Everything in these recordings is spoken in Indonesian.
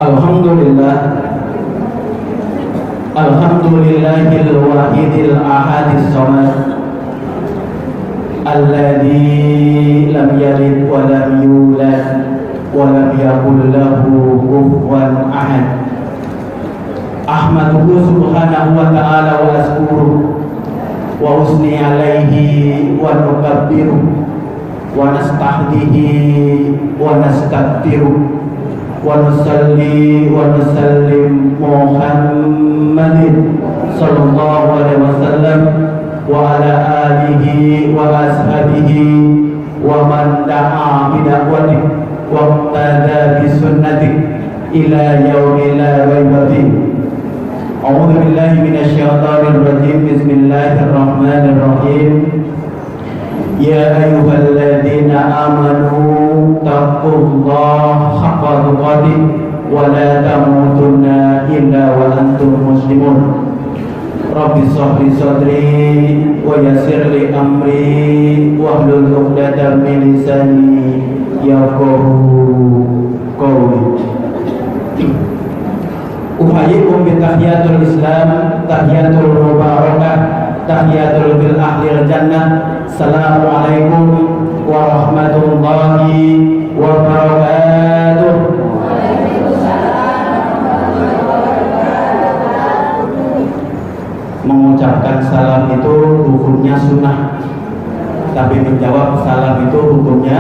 Alhamdulillah, alhamdulillahil wahidil ahadis samad alladzi lam yalid wa lam yulad wa lam yakul lahu kufuwan ahad. Ahmaduhu subhanahu wa ta'ala wa askuruh wa usni alaihi wa nukabbiruh wa nastahdihi wa nastaghfiruh wa nusalli wa nusallim Muhammadin sallallahu alaihi wasallam wa ala alihi wa ashabihi wa man da'a bi da'watihi wa iqtada bi sunnatihi ila yaumil la raiba fihi. A'udzu billahi minasy syaithanir rajim. Bismillahirrahmanir rahim. Ya ayyuhalladzina amanu taqullaha haqqa tuqatih wa la tamutunna illa wa antum muslimun. Rabbi shrah li sadri wa yassir li amri wahlul 'uqdatam min lisani yafqahu qawli. Uhayyikum bi tahiyatul Islam, tahiyatul mubarakah, tahiyatul bil ahlil jannah. Assalamualaikum warahmatullahi wabarakatuh. Mengucapkan salam itu hukumnya sunnah, tapi menjawab salam itu hukumnya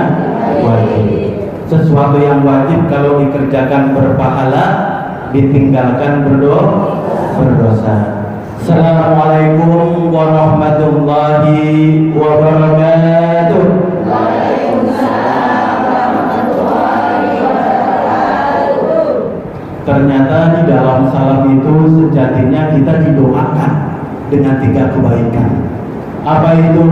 wajib. Sesuatu yang wajib kalau dikerjakan berpahala, ditinggalkan berdosa. Assalamualaikum warahmatullahi wabarakatuh. Waalaikumsalam warahmatullahi wabarakatuh. Ternyata di dalam salam itu sejatinya kita didoakan dengan 3 kebaikan. Apa itu?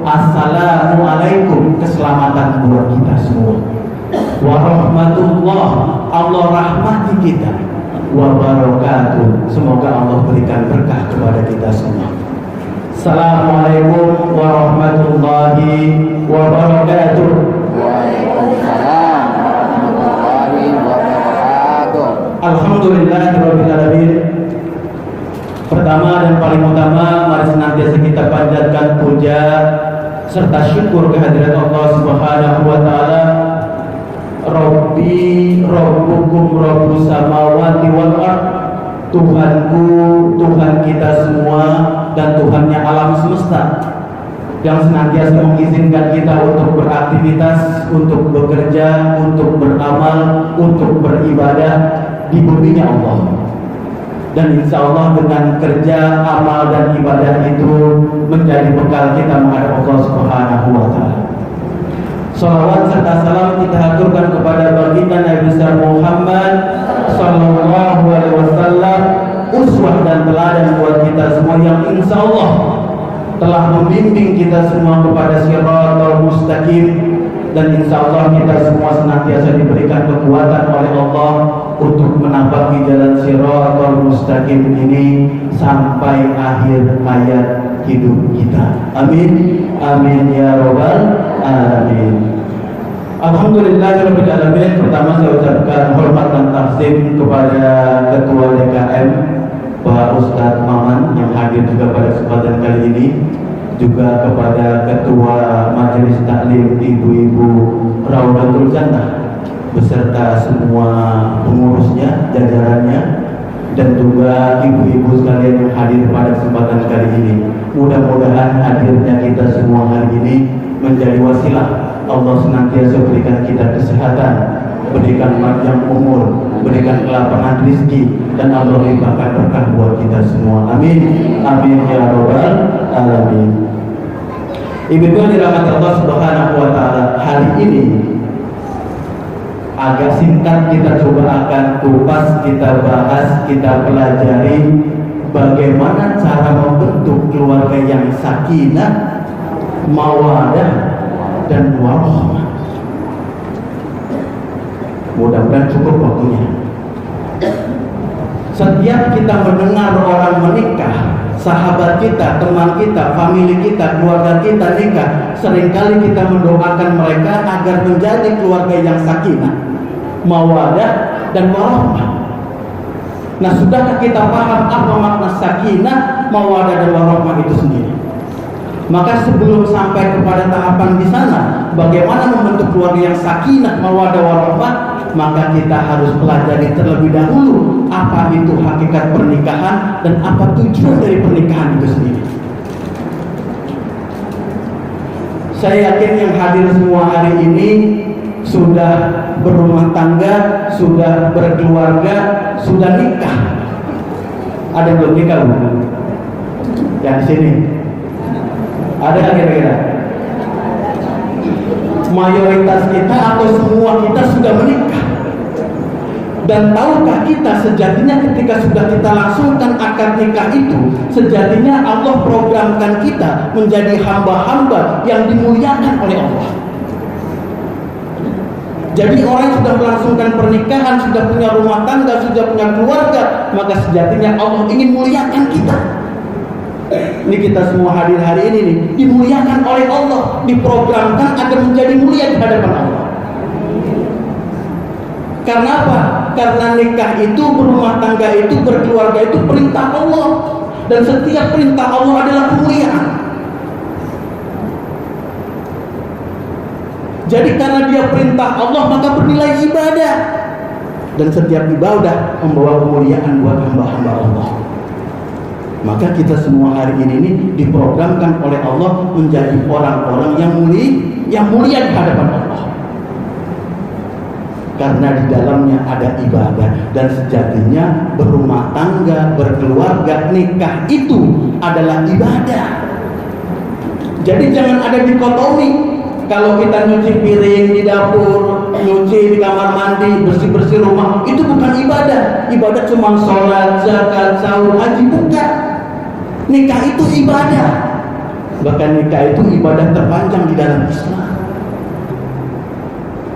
Assalamualaikum, keselamatan buat kita semua. Warahmatullah, Allah rahmati kita. Wabarakatuh, semoga Allah berikan berkah kepada kita semua. Assalamualaikum warahmatullahi wabarakatuh. Waalaikumsalam warahmatullahi wabarakatuh. Alhamdulillahirabbil alamin. Pertama dan paling utama, mari senantiasa kita panjatkan puja serta syukur kehadirat Allah Subhanahu wa taala. Rabbi Rabbukum Rabbus samawati wal ard. Tuhanku, Tuhan kita semua dan Tuhannya alam semesta, yang senantiasa mengizinkan kita untuk beraktivitas, untuk bekerja, untuk beramal, untuk beribadah di buminya Allah. Dan insya Allah dengan kerja, amal dan ibadah itu menjadi bekal kita menghadap Allah Subhanahu wa taala. Salawat serta salam kita haturkan kepada baginda Nabi besar Muhammad sallallahu alaihi wasallam, uswah dan teladan buat kita semua yang insya Allah telah membimbing kita semua kepada siratal mustaqim. Dan insya Allah kita semua senantiasa diberikan kekuatan oleh Allah untuk menapaki jalan siratal mustaqim ini sampai akhir hayat hidup kita. Amin, amin ya robbal alamin. Alhamdulillahirabbil alamin. Pertama saya ucapkan hormat dan takzim kepada Ketua DKM Pak Ustadz Maman yang hadir juga pada kesempatan kali ini, juga kepada Ketua Majelis Taklim Ibu-Ibu Raudatul Jannah beserta semua pengurusnya, jajarannya, dan juga ibu-ibu sekalian yang hadir pada kesempatan kali ini. Mudah-mudahan hadirnya kita semua hari ini menjadi wasilah Allah senantiasa berikan kita kesehatan, berikan panjang umur, berikan kelapangan rezeki, dan Allah limpahkan berkah buat kita semua. Amin, amin ya robbal alamin. Ibu-ibu yang dirahmati Allah Subhanahu wa taala, hari ini agak singkat kita coba akan kupas, kita bahas, kita pelajari bagaimana cara membentuk keluarga yang sakinah, mawadah, dan warahmah. Mudah-mudahan cukup waktunya. Setiap kita mendengar orang menikah, sahabat kita, teman kita, famili kita, keluarga kita nikah, seringkali kita mendoakan mereka agar menjadi keluarga yang sakinah, mawadah, dan warahmah. Nah, sudahkah kita paham apa makna sakinah, mawaddah dan warahmah itu sendiri? Maka sebelum sampai kepada tahapan di sana, bagaimana membentuk keluarga yang sakinah, mawaddah, warahmah, maka kita harus pelajari terlebih dahulu apa itu hakikat pernikahan dan apa tujuan dari pernikahan itu sendiri. Saya yakin yang hadir semua hari ini sudah berumah tangga, sudah berkeluarga, sudah nikah. Ada yang belum nikah, Bu? Yang di sini ada kira-kira? Mayoritas kita atau semua kita sudah menikah. Dan tahukah kita sejatinya ketika sudah kita langsungkan akad nikah itu, sejatinya Allah programkan kita menjadi hamba-hamba yang dimuliakan oleh Allah. Jadi orang yang sudah melangsungkan pernikahan, sudah punya rumah tangga, sudah punya keluarga, maka sejatinya Allah ingin muliakan kita. Ini kita semua hadir hari ini nih, dimuliakan oleh Allah, diprogramkan agar menjadi mulia di hadapan Allah. Karena apa? Karena nikah itu, berumah tangga itu, berkeluarga itu perintah Allah, dan setiap perintah Allah adalah kemuliaan. Jadi karena dia perintah Allah maka bernilai ibadah, dan setiap ibadah membawa kemuliaan buat hamba-hamba Allah. Maka kita semua hari ini diprogramkan oleh Allah menjadi orang-orang yang mulia di hadapan Allah. Karena di dalamnya ada ibadah, dan sejatinya berumah tangga, berkeluarga, nikah itu adalah ibadah. Jadi jangan ada dikotomi. Kalau kita nyuci piring di dapur, nyuci di kamar mandi, bersih-bersih rumah, itu bukan ibadah. Ibadah cuma sholat, zakat, sahur, haji, bukan. Nikah itu ibadah. Bahkan nikah itu ibadah terpanjang di dalam Islam.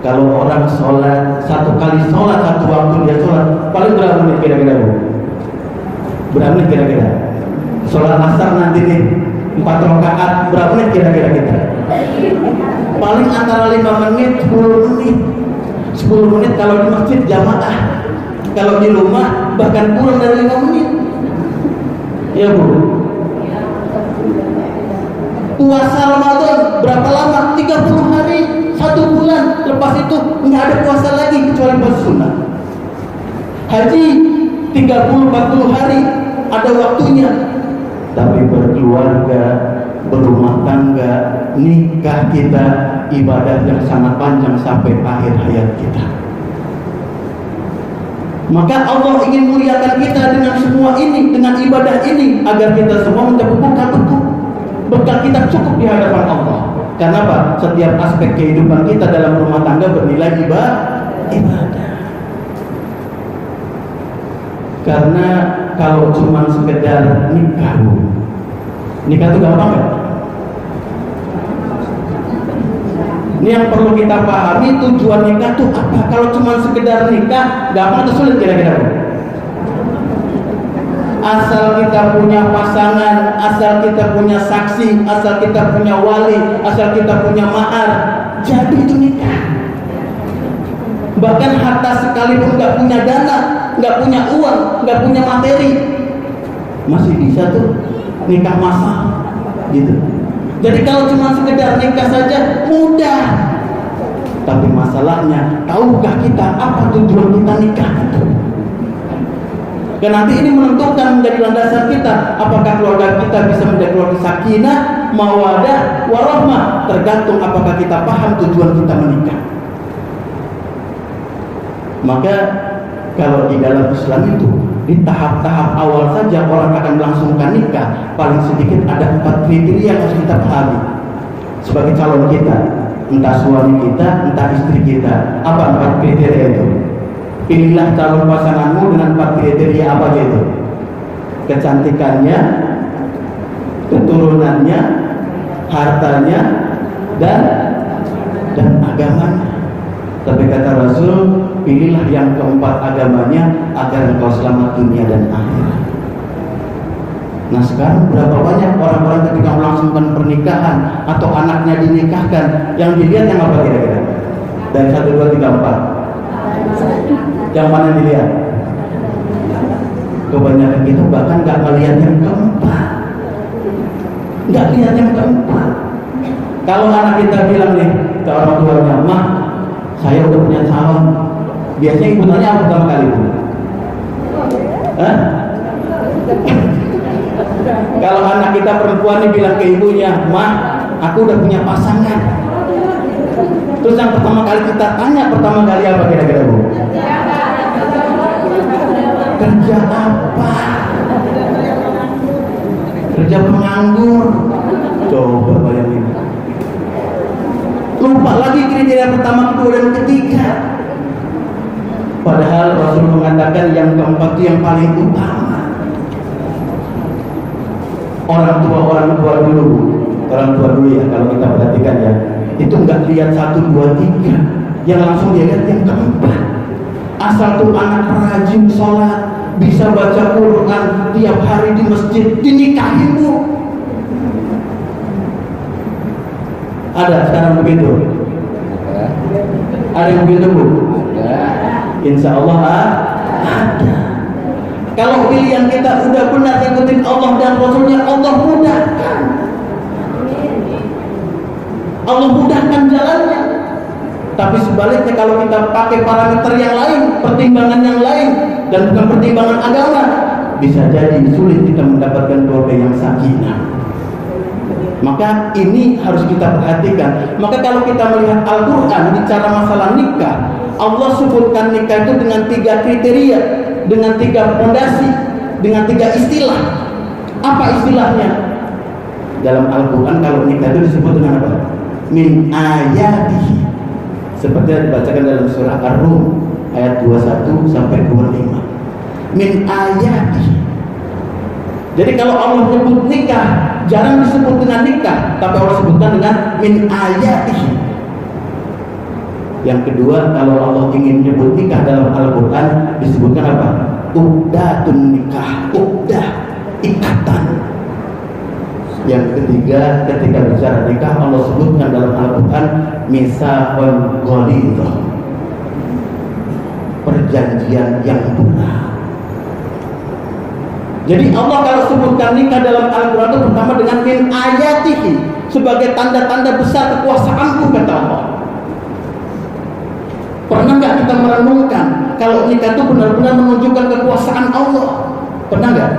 Kalau orang sholat, satu kali sholat, satu waktu dia sholat, paling berapa menit kira-kira, Bu? Berapa menit kira-kira? Sholat asar nanti nih 4 rakaat, berapa menit kira-kira kita? Paling antara 5 menit, 10 menit. 10 menit kalau di masjid jamaah. Kalau di rumah bahkan kurang dari 5 menit. Ya, Bu. Puasa Ramadan berapa lama? 30 hari, 1 bulan. Lepas itu nggak ada puasa lagi kecuali puasa sunnah. Haji 30-40 hari ada waktunya. Tapi berkeluarga, berumah tangga, nikah kita ibadah yang sangat panjang sampai akhir hayat kita. Maka Allah ingin muliakan kita dengan semua ini, dengan ibadah ini, agar kita semua mendapat bekal kita cukup di hadapan Allah. Karena apa? Setiap aspek kehidupan kita dalam rumah tangga bernilai ibadah. Karena kalau cuma sekedar nikah itu gampang nggak? Ini yang perlu kita pahami, tujuan nikah itu apa? Kalau cuma sekedar nikah, gampang atau sulit kira-kira? Asal kita punya pasangan, asal kita punya saksi, asal kita punya wali, asal kita punya mahar, jadi itu nikah. Bahkan harta sekalipun nggak punya dana, nggak punya uang, nggak punya materi, masih bisa tuh nikah massal, gitu. Jadi kalau cuma sekedar nikah saja mudah. Tapi masalahnya, tahukah kita apa tujuan kita nikah itu? Dan nanti ini menentukan menjadi landasan kita, apakah keluarga kita bisa menjadi keluarga sakinah, mawaddah, warahmah, tergantung apakah kita paham tujuan kita menikah. Maka kalau di dalam Islam itu di tahap-tahap awal saja orang akan melangsungkan nikah, paling sedikit ada 4 kriteria yang harus kita pahami sebagai calon kita, entah suami kita, entah istri kita. Apa 4 kriteria itu? Pilihlah calon pasanganmu dengan 4 kriteria apa aja itu? Kecantikannya, keturunannya, hartanya, dan agamanya. Tapi kata Rasul, pilihlah yang keempat agamanya agar engkau selamat dunia dan akhirat. Nah sekarang berapa banyak orang-orang ketika melangsungkan pernikahan atau anaknya dinikahkan, yang dilihat yang apa kira-kira? Dari 1, 2, 3, 4 Yang mana dilihat? Kebanyakan kita bahkan nggak melihat yang keempat, nggak lihat yang keempat. Kalau anak kita bilang nih ke orang tuanya, "Mah, saya udah punya calon," biasanya ibu tanya apa pertama kali, Bu? Hah? Kalau anak kita perempuan nih bilang ke ibunya, "Mah, aku udah punya pasangan," terus yang pertama kali kita tanya pertama kali apa kira-kira, Bu? Kerja apa? Kerja penganggur. Coba bayangin. Lupa lagi kriteria pertama, kedua, dan ketiga. Padahal Rasul mengatakan yang keempat itu yang paling utama. Orang tua dulu ya, kalau kita perhatikan ya, itu nggak lihat 1, 2, 3, yang langsung dia lihat yang keempat. Asal tuh anak rajin sholat, bisa baca Quran tiap hari di masjid, dinikahin, Bu. Ada sekarang begitu? Ada yang begitu, Bu? Insya Allah ada. Kalau pilihan kita udah benar ikutin Allah dan Rasulnya, Allah mudahkan. Allah mudahkan jalannya. Tapi sebaliknya kalau kita pakai parameter yang lain, pertimbangan yang lain, dan bukan pertimbangan agama, bisa jadi sulit kita mendapatkan keluarga yang sakinah. Maka ini harus kita perhatikan. Maka kalau kita melihat Al-Quran bicara masalah nikah, Allah sebutkan nikah itu dengan 3 kriteria, dengan 3 fondasi, dengan 3 istilah. Apa istilahnya? Dalam Al-Quran kalau nikah itu disebut dengan apa? Min ayatihi. Seperti yang dibacakan dalam surah Ar-Rum ayat 21 sampai 25. Min ayatihi. Jadi kalau Allah menyebut nikah, jarang disebut dengan nikah, tapi Allah sebutkan dengan min ayatihi. Yang kedua, kalau Allah ingin menyebut nikah dalam Al-Quran, disebutkan apa? Uqdatun nikah, uqdah, ikatan. Yang ketiga, ketika bicara nikah, Allah sebutkan dalam Al-Quran misaqun ghalidhah, perjanjian yang berat. Jadi Allah kalau sebutkan nikah dalam Al-Quran itu pertama dengan min ayatihi, sebagai tanda-tanda besar kekuasaanku, kata Allah. Pernah nggak kita merenungkan kalau nikah itu benar-benar menunjukkan kekuasaan Allah? Pernah nggak?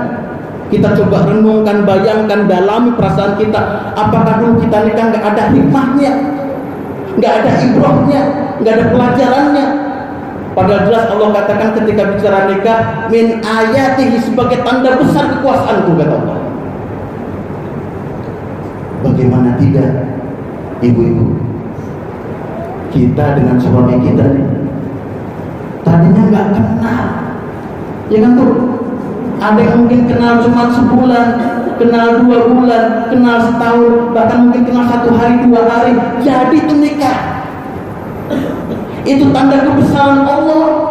Kita coba renungkan, bayangkan, dalami perasaan kita. Apakah dulu kita nikah nggak ada hikmahnya, nggak ada ibrahnya, nggak ada pelajarannya? Padahal jelas Allah katakan ketika bicara nikah, min ayatihi, sebagai tanda besar kekuasaanku, kata Allah. Bagaimana tidak, ibu-ibu? Kita dengan suami kita tadinya nggak kenal, ya kan tuh? Ada yang mungkin kenal cuma sebulan, kenal 2 bulan, kenal setahun, bahkan mungkin kenal 1 hari, 2 hari, jadi itu nikah. Itu tanda kebesaran Allah.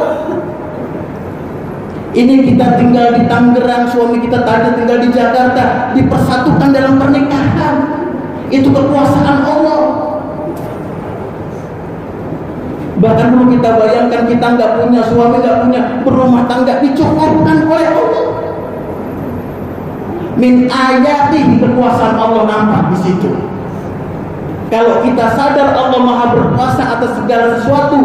Ini kita tinggal di Tangerang, suami kita tadi tinggal di Jakarta, dipersatukan dalam pernikahan. Itu kekuasaan Allah. Bahkan dulu kita bayangkan kita nggak punya, suami nggak punya, berumah tangga, dicukupkan oleh Allah. Min ayatihi, kekuasaan Allah nampak di situ. Kalau kita sadar Allah Maha berkuasa atas segala sesuatu,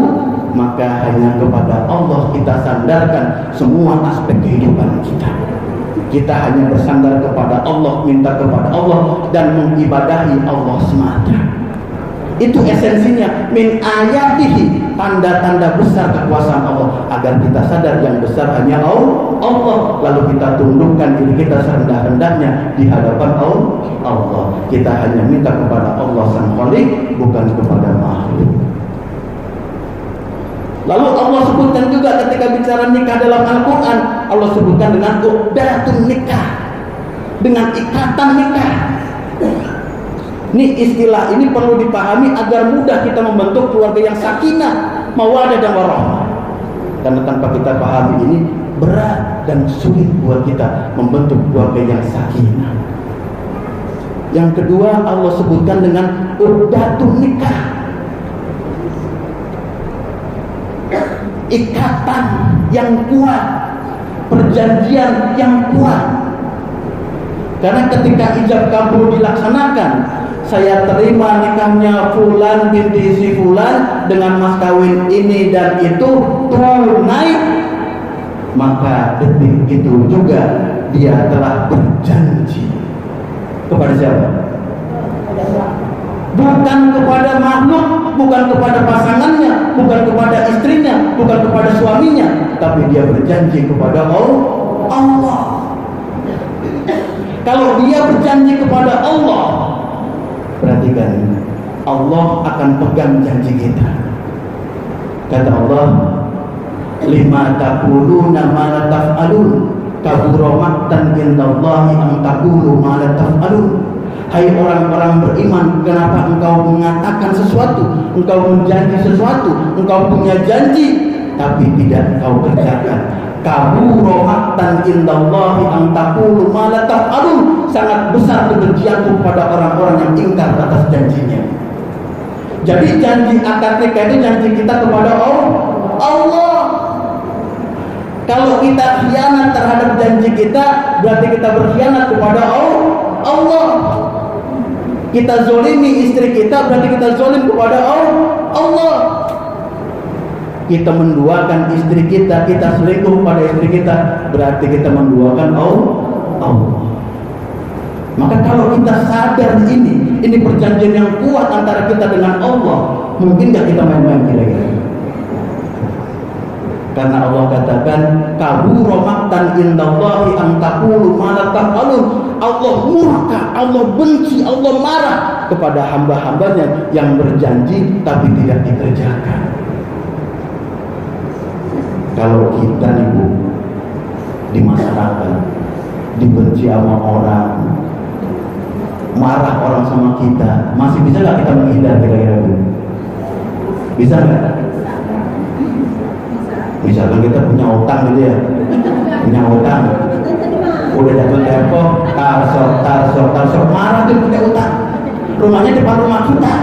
maka hanya kepada Allah kita sandarkan semua aspek kehidupan kita. Kita hanya bersandar kepada Allah, minta kepada Allah, dan mengibadahi Allah semata. Itu esensinya, min ayatihi, tanda-tanda besar kekuasaan Allah, agar kita sadar yang besar hanya Allah, lalu kita tundukkan diri kita serendah-rendahnya di hadapan Allah. Kita hanya minta kepada Allah Sang Khalik, bukan kepada makhluk. Lalu Allah sebutkan juga ketika bicara nikah dalam Al-Quran, Allah sebutkan dengan uqdatun nikah, dengan ikatan nikah. Ini istilah ini perlu dipahami agar mudah kita membentuk keluarga yang sakinah, mawaddah dan warahmah. Karena tanpa kita pahami ini, berat dan sulit buat kita membentuk keluarga yang sakinah. Yang kedua, Allah sebutkan dengan uqdatun nikah. ikatan yang kuat, perjanjian yang kuat. Karena ketika ijab kabul dilaksanakan, saya terima nikahnya fulan binti si fulan dengan mas kawin ini dan itu tunai, maka detik itu juga dia telah berjanji kepada siapa? Bukan kepada makhluk, bukan kepada pasangannya, bukan kepada istrinya, bukan kepada suaminya, tapi dia berjanji kepada Allah. Kalau dia berjanji kepada Allah, perhatikan, Allah akan pegang janji kita. Kata Allah, lima taquluna ma la taf'alun, kabura maqtan indallahi an taqulu ma la taf'alun. Hai orang-orang beriman, kenapa engkau mengatakan sesuatu, engkau menjanji sesuatu, engkau punya janji tapi tidak engkau kerjakan? Kabura maqtan indallahi an taqulu ma la taf'alun. Sangat besar kebencianku kepada orang-orang yang ingkar atas janjinya. Jadi janji akad nikah itu janji kita kepada Allah. Kalau kita khianat terhadap janji kita, berarti kita berkhianat kepada Allah. Kita zolimi istri kita, berarti kita zolim kepada Allah. Kita menduakan istri kita, kita selingkuh pada istri kita, berarti kita menduakan Allah. Maka kalau kita sadar ini perjanjian yang kuat antara kita dengan Allah, mungkin gak kita main-main kira-kira? Karena Allah katakan, kabura maqtan indallahi an taqulu ma la taf'alun. Allah murka, Allah benci, Allah marah kepada hamba-hambanya yang berjanji tapi tidak dikerjakan. Kalau kita nih Bu, di masyarakat dibenci sama orang, marah orang sama kita, masih bisa nggak kita menghindar kira-kira Bu? Bisa nggak? Misalkan kita punya utang gitu ya, punya utang, udah jatuh tempo, tarsok, marah tuh punya utang, rumahnya depan rumah kita,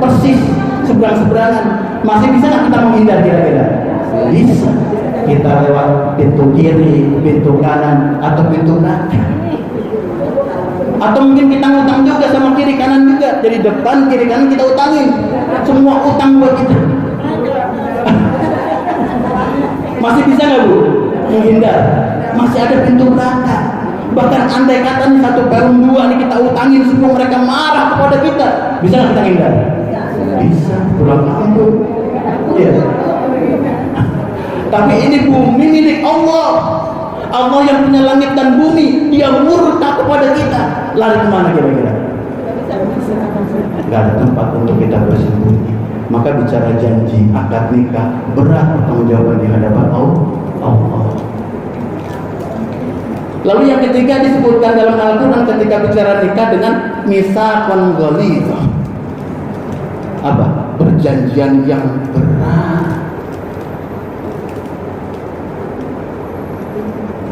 persis seberang-seberangan, masih bisa nggak kita menghindar kira-kira? Bisa. Kita lewat pintu kiri, pintu kanan, atau pintu belakang. Atau mungkin kita ngutang juga sama kiri kanan juga, jadi depan kiri kanan kita utangin, semua utang buat kita. Masih bisa nggak Bu menghindar? Masih ada pintu belakang. Bahkan andai kata nih satu perum dua nih kita utangin, semua mereka marah kepada kita, bisa nggak kita hindar? Bisa, pulang kampung. Iya. Tapi ini bumi milik Allah. Allah yang punya langit dan bumi, Dia murka kepada kita. Lari kemana kira-kira? Gak ada tempat untuk kita bersembunyi. Maka bicara janji akad nikah berat pertanggungjawaban di hadapan Allah. Lalu yang ketiga disebutkan dalam Al-Quran ketika bicara nikah dengan mitsaqan ghalidh. Apa? Perjanjian yang berat.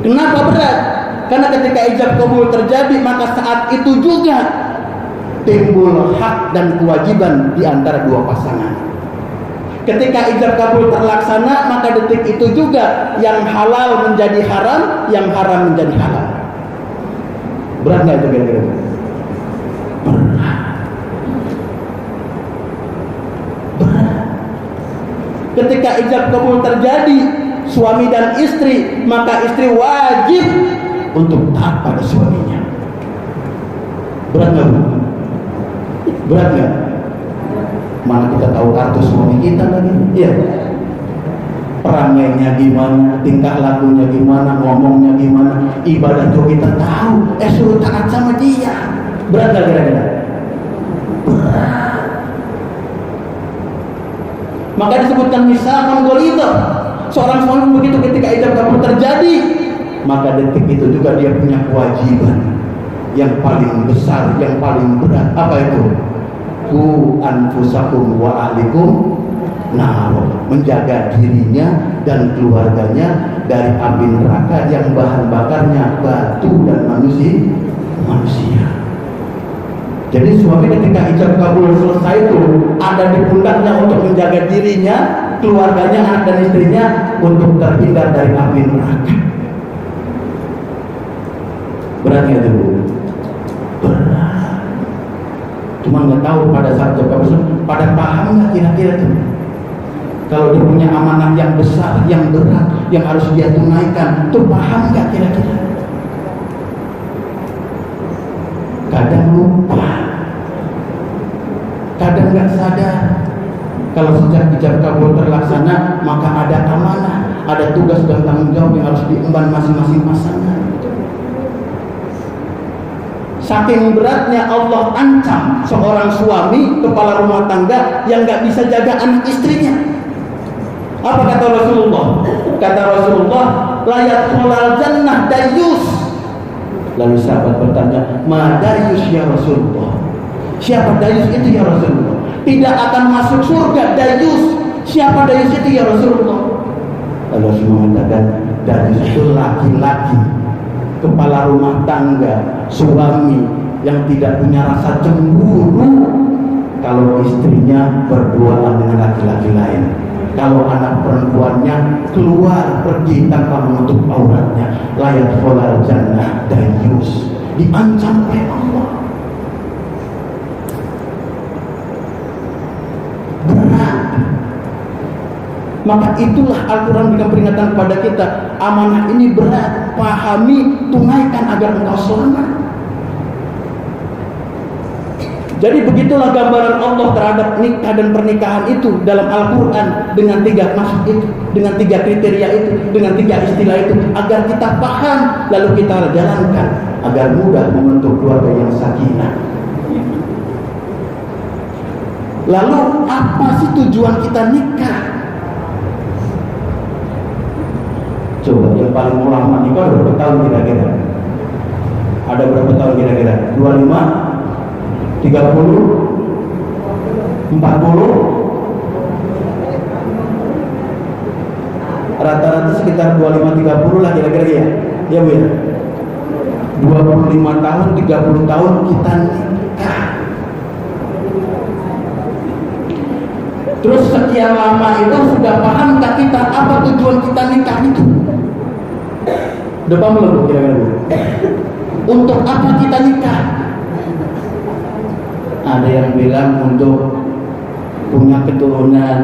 Kenapa berat? Karena ketika ijab kabul terjadi, maka saat itu juga timbul hak dan kewajiban di antara dua pasangan. Ketika ijab kabul terlaksana, maka detik itu juga yang halal menjadi haram, yang haram menjadi halal. Berat nggak itu kira-kira? Berat. Ketika ijab kabul terjadi, suami dan istri, maka istri wajib untuk taat pada suaminya. Berat nggak Bu? Berat nggak? Mana kita tahu kartu suami kita lagi? Iya. Perangainya gimana, tingkah lakunya gimana, ngomongnya gimana, ibadah juga kita tahu. Suruh taat sama dia. Berat nggak kira-kira? Berat. Maka disebutkan mitsaqan ghalidh. Seorang suami begitu ketika ijab kabul terjadi, maka detik itu juga dia punya kewajiban yang paling besar, yang paling berat. Apa itu? Ku anfusakum wa ahlikum nar, menjaga dirinya dan keluarganya dari api neraka yang bahan bakarnya batu dan manusia. Jadi suami ketika ijab kabul selesai itu ada di pundaknya untuk menjaga dirinya, keluarganya, anak dan istrinya untuk terhindar dari api neraka. Berat nggak itu, Bu? Berat. Cuma nggak tahu pada saat jabatan Rasul, pada paham nggak kira-kira tuh? Kalau dia punya amanah yang besar, yang berat, yang harus dia tunaikan, tuh paham nggak kira-kira? Kadang lupa, kadang nggak sadar. Kalau sejak ijab kabul terlaksana, maka ada amanah, ada tugas dan tanggung jawab yang harus diemban masing-masing pasangan. Saking beratnya Allah ancam seorang suami kepala rumah tangga yang nggak bisa jaga anak istrinya. Apa kata Rasulullah? Kata Rasulullah, la yadkhulul jannah dayyus. Lalu sahabat bertanya, ma dayyus ya Rasulullah? Siapa dayyus itu ya Rasulullah? Tidak akan masuk surga dayyus. Siapa dayyus itu ya Rasulullah? Lalu Rasulullah mengatakan, dayyus itu laki-laki, kepala rumah tangga, suami yang tidak punya rasa cemburu kalau istrinya berduaan dengan laki-laki lain. Kalau anak perempuannya keluar pergi tanpa menutup auratnya, layak folal jannah dayyus, diancam oleh Allah. Berat. Maka itulah Al-Quran berikan peringatan kepada kita, amanah ini berat, pahami, tunaikan agar engkau selamat. Jadi begitulah gambaran Allah terhadap nikah dan pernikahan itu dalam Al-Quran, dengan 3 maksud itu, dengan 3 kriteria itu, dengan 3 istilah itu, agar kita paham lalu kita jalankan agar mudah membentuk keluarga yang sakinah. Lalu apa sih tujuan kita nikah? Coba yang paling ulama nikah berapa tahun kira-kira? Ada berapa tahun kira-kira? 25? 30, 40, rata-rata sekitar 25-30 lah kira-kira ya. Ya Bu ya. 25 tahun, 30 tahun kita nikah. Terus sekian lama itu sudah pahamkah kita apa tujuan kita nikah itu? Udah paham belum kira-kira Bu? Untuk apa kita nikah? Ada yang bilang untuk punya keturunan,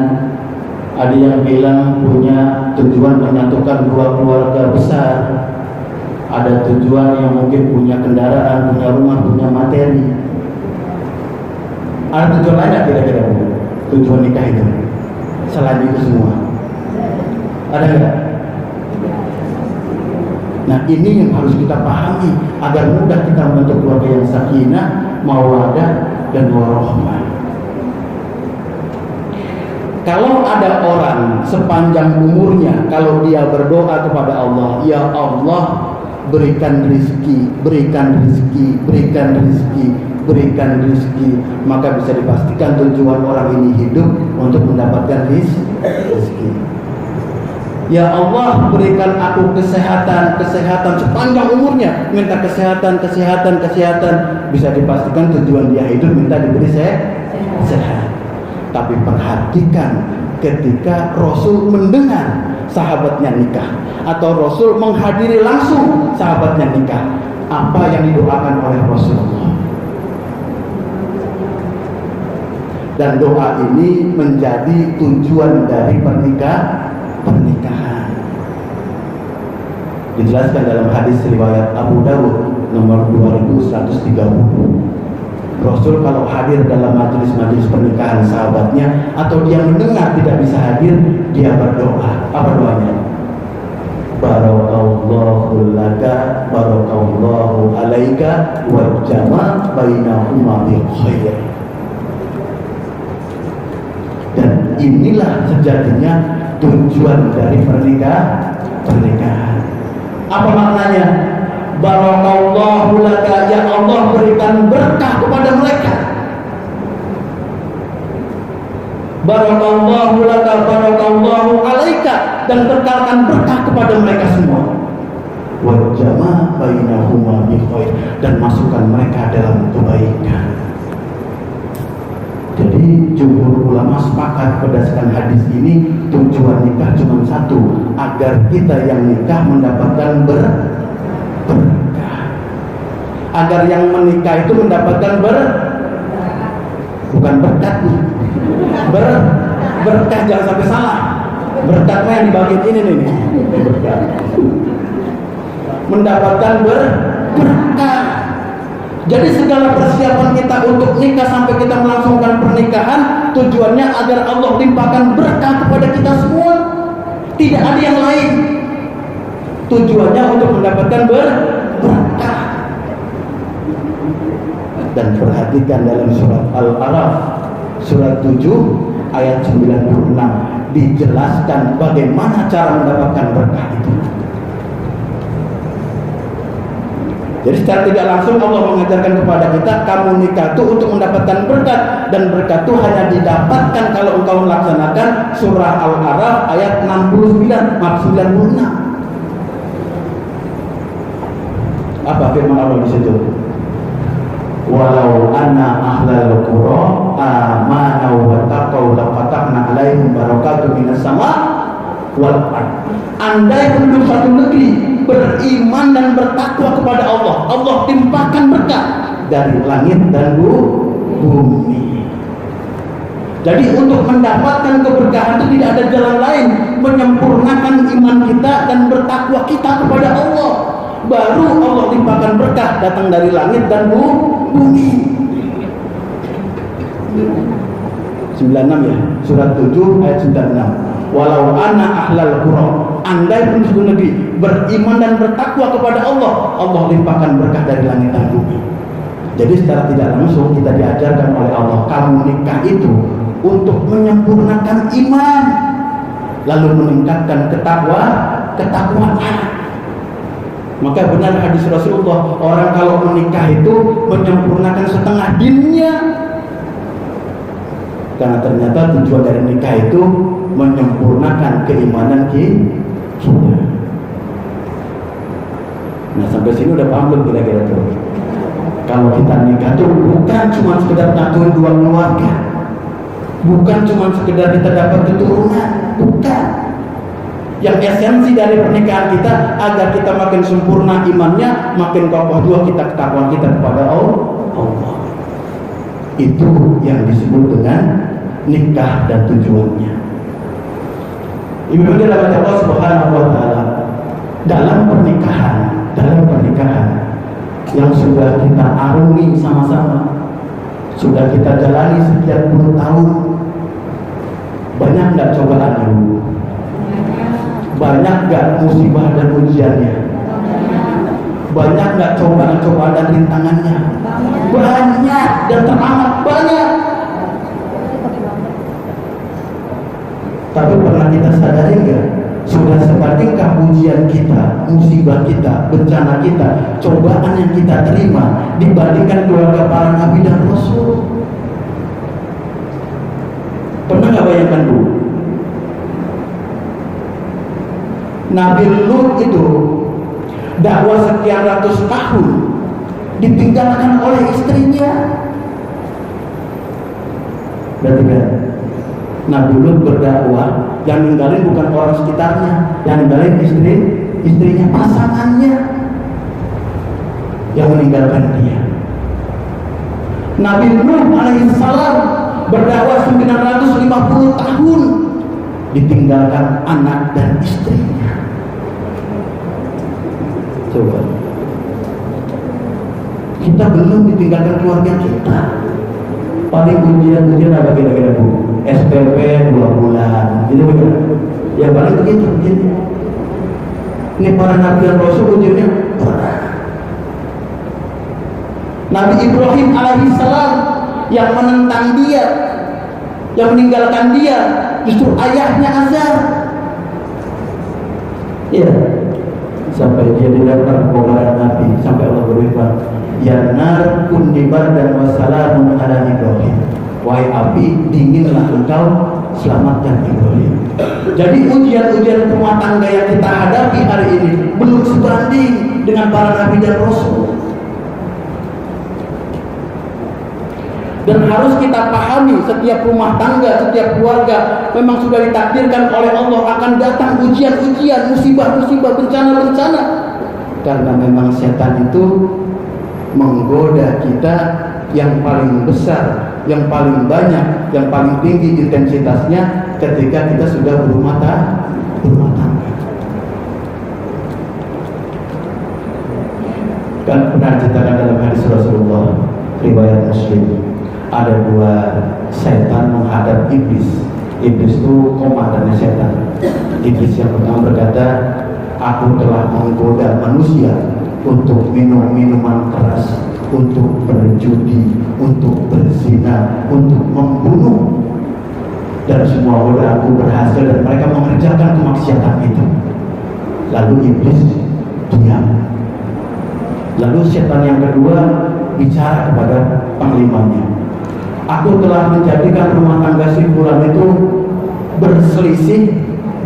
ada yang bilang punya tujuan menyatukan 2 keluarga besar, ada tujuan yang mungkin punya kendaraan, punya rumah, punya materi. Ada tujuan lain kira-kira tujuan nikah itu selain itu semua? Ada nggak? Nah ini yang harus kita pahami agar mudah kita membentuk keluarga yang sakinah, mawaddah dan warahmah. Kalau ada orang sepanjang umurnya, kalau dia berdoa kepada Allah, ya Allah berikan rizki, berikan rizki, berikan rizki, berikan rizki, maka bisa dipastikan tujuan orang ini hidup untuk mendapatkan rizki. Ya Allah berikan aku kesehatan, kesehatan sepanjang umurnya, minta kesehatan, kesehatan, kesehatan, bisa dipastikan tujuan dia hidup minta diberi sehat. Tapi perhatikan ketika Rasul mendengar sahabatnya nikah, atau Rasul menghadiri langsung sahabatnya nikah, apa yang didoakan oleh Rasulullah. Dan doa ini menjadi tujuan dari pernikahan. Dijelaskan dalam hadis riwayat Abu Dawud nomor 2130. Rasul kalau hadir dalam majelis-majelis pernikahan sahabatnya, atau dia mendengar tidak bisa hadir, dia berdoa. Apa doanya? Barakallahu laka, barakallahu alaika, wa jama' bainahuma bil khair. Dan inilah sejatinya tujuan dari pernikahan. Apa maknanya? Barakallahu laka, ya Allah berikan berkah kepada mereka. Barakallahu laka, barakallahu alaika, dan berkahkan berkah kepada mereka semua. Wa jama' bainahuma bi khair, dan masukkan mereka dalam kebaikan. Jadi jumhur ulama sepakat berdasarkan hadis ini, tujuan nikah cuma satu, agar kita yang nikah mendapatkan berkah, agar yang menikah itu mendapatkan bukan berkat nih, berkah, jangan sampai salah. Berkat yang dibagiin ini nih, berkah. Mendapatkan berkah. Jadi segala persiapan kita untuk nikah sampai kita melangsungkan pernikahan, tujuannya agar Allah limpahkan berkah kepada kita semua. Tidak ada yang lain. Tujuannya untuk mendapatkan berkah. Dan perhatikan dalam surat Al-Araf, surat 7 ayat 96, dijelaskan bagaimana cara mendapatkan berkah itu. Jadi secara tidak langsung Allah mengajarkan kepada kita, kamu nikah itu untuk mendapatkan berkat, dan berkat itu hanya didapatkan kalau engkau melaksanakan surah Al-Araf ayat 96. Apa firman Allah di situ? Walau anna ahlal qura amanu wa taqaw la fatahna alaihim barakatun minas sama wal ard. Andai penduduk satu negeri beriman dan bertakwa kepada Allah, Allah timpakan berkah dari langit dan bumi. Jadi untuk mendapatkan keberkahan itu tidak ada jalan lain, menyempurnakan iman kita dan bertakwa kita kepada Allah. Baru Allah timpakan berkah datang dari langit dan bumi. 96 ya, surat 7 ayat 96. Walau anna ahlal qura, andai penduduk negeri beriman dan bertakwa kepada Allah, Allah limpahkan berkah dari langit dan bumi. Jadi secara tidak langsung kita diajarkan oleh Allah, kamu nikah itu untuk menyempurnakan iman, lalu meningkatkan ketakwaan. Maka benar hadis Rasulullah, orang kalau menikah itu menyempurnakan setengah dinnya. Karena ternyata tujuan dari nikah itu menyempurnakan keimanan kita. Nah, sampai sini udah paham belum kira-kira tuh? Kalau kita nikah tuh bukan cuma sekedar nyatuin dua keluarga, bukan cuma sekedar kita dapat keturunan, bukan. Yang esensi dari pernikahan kita agar kita makin sempurna imannya, makin kokoh juga kita ketakwaan kita kepada Allah. Itu yang disebut dengan nikah dan tujuannya. Ibu dirahmati Allah Subhanahu wa taala, dalam pernikahan yang sudah kita arungi sama-sama, sudah kita jalani sekian puluh tahun, banyak nggak cobaannya, Bu? Banyak nggak musibah dan ujiannya? Banyak nggak cobaan-cobaan dan rintangannya? Banyak, dan teramat banyak. Tapi pernah kita sadari nggak? Sudah sebandingkah ujian kita, musibah kita, bencana kita, cobaan yang kita terima dibandingkan keluarga para nabi dan rasul? Pernah nggak bayangkan, Bu? Nabi Lut itu dakwah sekian ratus tahun ditinggalkan oleh istrinya. Berarti kan Nabi Lut berdakwah, yang ninggalin bukan orang sekitarnya, yang ninggalin istrinya, pasangannya yang meninggalkan dia. Nabi Nuh alaihissalam berdakwah 950 tahun ditinggalkan anak dan istrinya. Coba, kita belum ditinggalkan keluarga kita. Paling ujian apa kira-kira, Bu? SPP 2 bulan, gitu betul? Ya paling begitu ujiannya. Ini para nabi dan rasul ujiannya berat. Nabi Ibrahim alaihissalam yang menentang dia, yang meninggalkan dia, justru ayahnya Azar. Ya, sampai dia dilempar kobaran Nabi, sampai Allah berfirman, ya nar kunni bardan wa salamun ala Ibrahim. Wahai api, dinginlah engkau, selamatkan Ibrahim. Jadi ujian-ujian rumah tangga yang kita hadapi hari ini belum sebanding dengan para nabi dan rasul. Dan harus kita pahami, setiap rumah tangga, setiap keluarga memang sudah ditakdirkan oleh Allah akan datang ujian-ujian, musibah-musibah, bencana-bencana. Karena memang setan itu menggoda kita yang paling besar, yang paling banyak, yang paling tinggi intensitasnya ketika kita sudah berumah tangga. Kan pernah diceritakan dalam hadis Rasulullah riwayat Muslim, ada dua setan menghadap iblis. Iblis itu komandannya setan. Iblis yang pertama berkata, aku telah menggoda manusia untuk minum minuman keras, untuk berjudi, untuk berzina, untuk membunuh, dan semua godaanku berhasil dan mereka mengerjakan kemaksiatan itu. Lalu iblis diam. Lalu setan yang kedua bicara kepada panglimanya, aku telah menjadikan rumah tangga si fulan itu berselisih,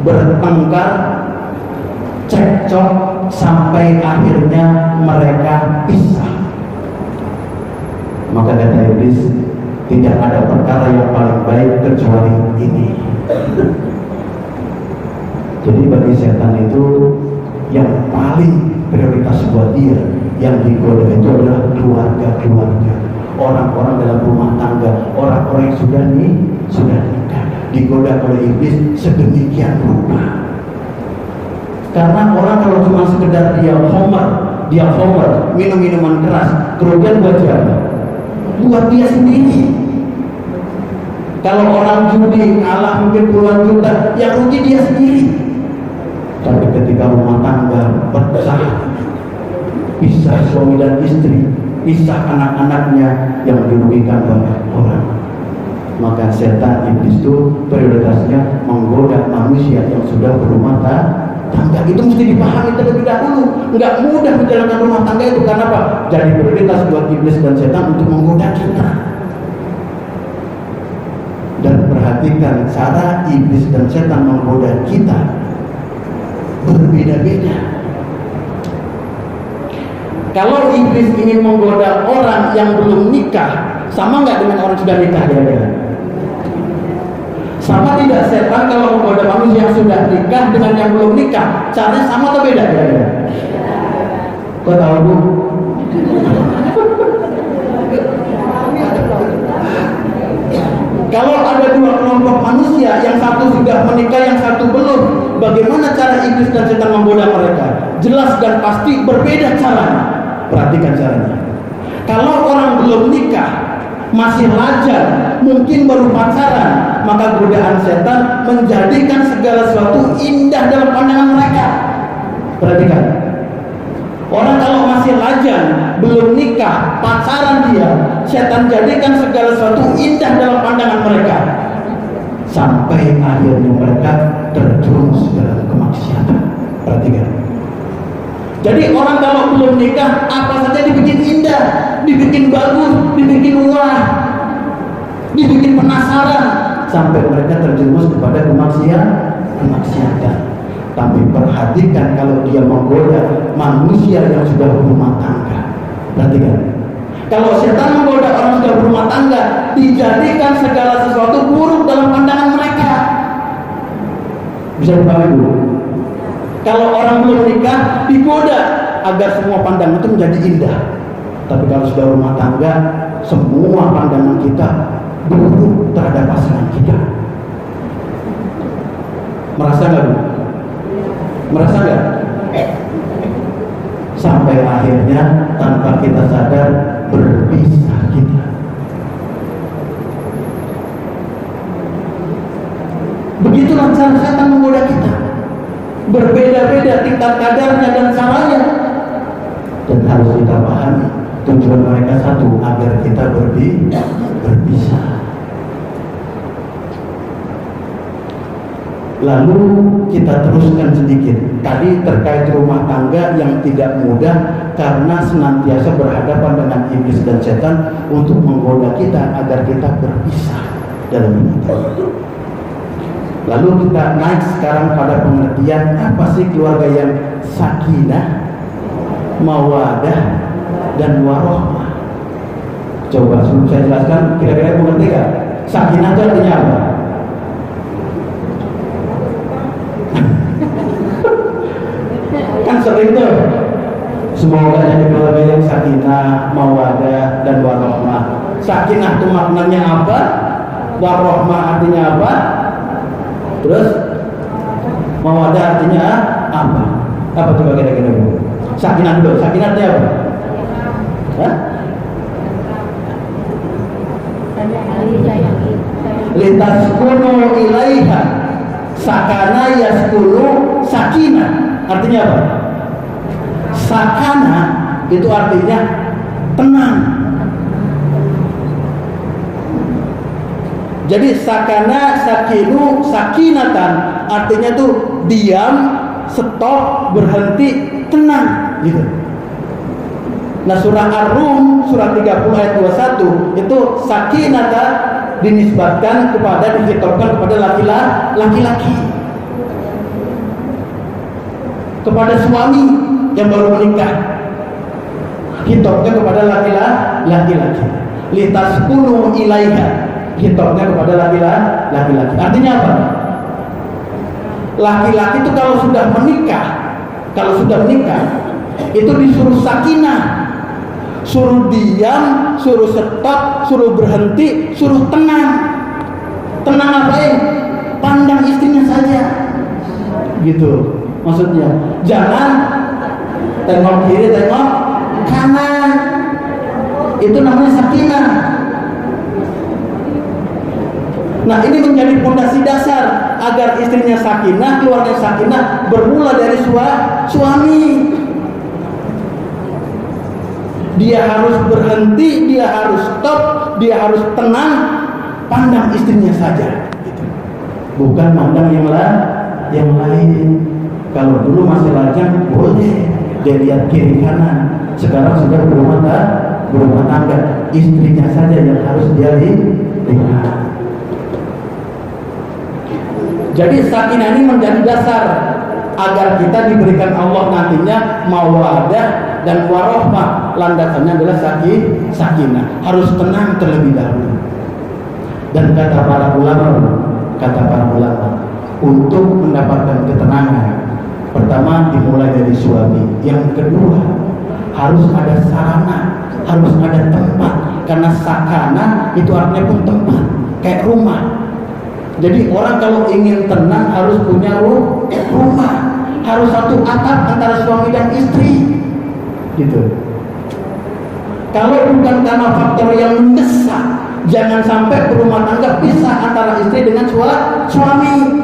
bertengkar, cekcok sampai akhirnya mereka pisah. Maka kata iblis, tidak ada perkara yang paling baik kecuali ini. Jadi bagi setan itu yang paling prioritas buat dia, yang digoda itu adalah keluarga-keluarga, orang-orang dalam rumah tangga, orang-orang yang sudah nikah, digoda oleh iblis sedemikian rupa. Karena orang kalau cuma sekedar dia homer, minum minuman keras, kerugian buat siapa? Buat dia sendiri. Kalau orang judi kalah mungkin puluhan juta, yang rugi dia sendiri. Tapi ketika rumah tangga pecah, pisah suami dan istri, pisah anak-anaknya, yang dirugikan banyak orang. Maka setan iblis itu prioritasnya menggoda manusia yang sudah berumah tangga. Itu mesti dipahami terlebih dahulu. Nggak mudah menjalankan rumah tangga itu. Karena apa? Jadi prioritas buat iblis dan setan untuk menggoda kita. Dan perhatikan cara iblis dan setan menggoda kita berbeda-beda. Kalau iblis ingin menggoda orang yang belum nikah, sama nggak dengan orang sudah nikah kira-kira? Sama tidak setan kalau menggoda manusia yang sudah nikah dengan yang belum nikah? Caranya sama atau beda kira-kira? Kau tahu Bu? Kalau ada dua kelompok manusia, yang satu sudah menikah, yang satu belum, bagaimana cara iblis dan setan menggoda mereka? Jelas dan pasti berbeda caranya. Perhatikan caranya. Kalau orang belum nikah, masih lajang, mungkin baru pacaran, maka godaan setan menjadikan segala sesuatu indah dalam pandangan mereka. Perhatikan. Orang kalau masih lajang, belum nikah, pacaran dia, setan jadikan segala sesuatu indah dalam pandangan mereka. Sampai akhirnya mereka terjerumus dalam kemaksiatan. Perhatikan. Jadi orang kalau belum nikah, apa saja dibikin indah, dibikin bagus, dibikin murah, dibikin penasaran, sampai mereka terjerumus kepada kemaksiatan. Tapi perhatikan kalau dia menggoda manusia yang sudah berumah tangga. Perhatikan. Kalau setan menggoda orang sudah berumah tangga, dijadikan segala sesuatu buruk dalam pandangan mereka. Bisa dipahami dulu. Kalau orang belum nikah, digoda agar semua pandangan itu menjadi indah. Tapi kalau sudah rumah tangga, semua pandangan kita buruk terhadap pasangan kita. Merasa nggak Bu? Merasa nggak? Sampai akhirnya tanpa kita sadar berpisah kita. Begitulah cara setan menggoda kita. Berbeda-beda tingkat kadarnya dan caranya. Dan harus kita pahami tujuan mereka satu, agar kita berpisah. Lalu kita teruskan sedikit. Tadi terkait rumah tangga yang tidak mudah karena senantiasa berhadapan dengan iblis dan setan untuk menggoda kita agar kita berpisah dalam rumah tangga. Lalu kita naik sekarang pada pengertian apa sih keluarga yang sakinah, mawadah, dan warohmah. Coba sebelum saya jelaskan, kira-kira ibu ngerti gak? Sakinah itu artinya apa? Kan sering tuh. Semoga jadi keluarga yang sakinah, mawadah, dan warahmah. Sakinah itu maknanya apa? Warahmah artinya apa? Terus mawadah artinya apa? Apa coba kira-kira Bu? Sakinah dulu. Sakinah artinya apa? Hah? Litaskunu ilaiha. Sakana yaskunu sakinah. Artinya apa? Sakana itu artinya tenang. Jadi sakana, sakinu, sakinatan artinya tuh diam, stop, berhenti, tenang gitu. Nah surah Ar-Rum surah 30 ayat 21 itu sakinata dinisbatkan kepada, dihitopkan kepada laki-laki, kepada suami yang baru menikah, hitopnya kepada laki-laki. Litaskunu ilaiha, hitopnya kepada laki-laki. Artinya apa? Laki-laki itu kalau sudah menikah itu disuruh sakinah, suruh diam, suruh stop, suruh berhenti, suruh tenang. Tenang apain? Pandang istrinya saja. Gitu maksudnya. Jangan tengok kiri, tengok kanan. Itu namanya sakinah. Nah ini menjadi fondasi dasar agar istrinya sakinah, keluarga sakinah bermula dari suami. Dia harus berhenti, dia harus stop, dia harus tenang, pandang istrinya saja. Bukan pandang yang lain. Kalau dulu masih lajang boleh dia lihat kiri kanan. Sekarang sudah berumah tangga, istrinya saja yang harus dia lihat. Jadi sakinah ini menjadi dasar agar kita diberikan Allah nantinya mawadah dan warahmah. Landasannya adalah sakinah. Harus tenang terlebih dahulu. Dan kata para ulama, untuk mendapatkan ketenangan, pertama dimulai dari suami. Yang kedua, harus ada sarana, harus ada tempat. Karena sakana itu artinya pun tempat, kayak rumah. Jadi orang kalau ingin tenang harus punya rumah, harus satu atap antara suami dan istri, gitu. Kalau bukan karena faktor yang mendesak, jangan sampai berumah tangga pisah antara istri dengan suami.